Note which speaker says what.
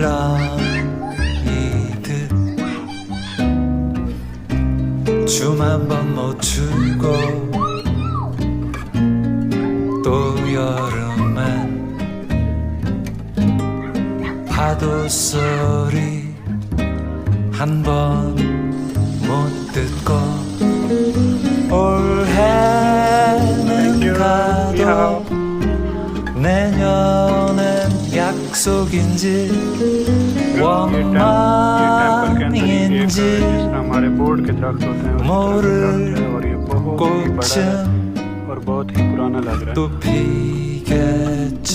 Speaker 1: 물렁이듯 춤 한 번 놓치고 또 여름엔 파도 소리 한 번 못 듣고 올해는 가도 내년엔 약속인지 원망인지 모를 꽃은 또 피겠지.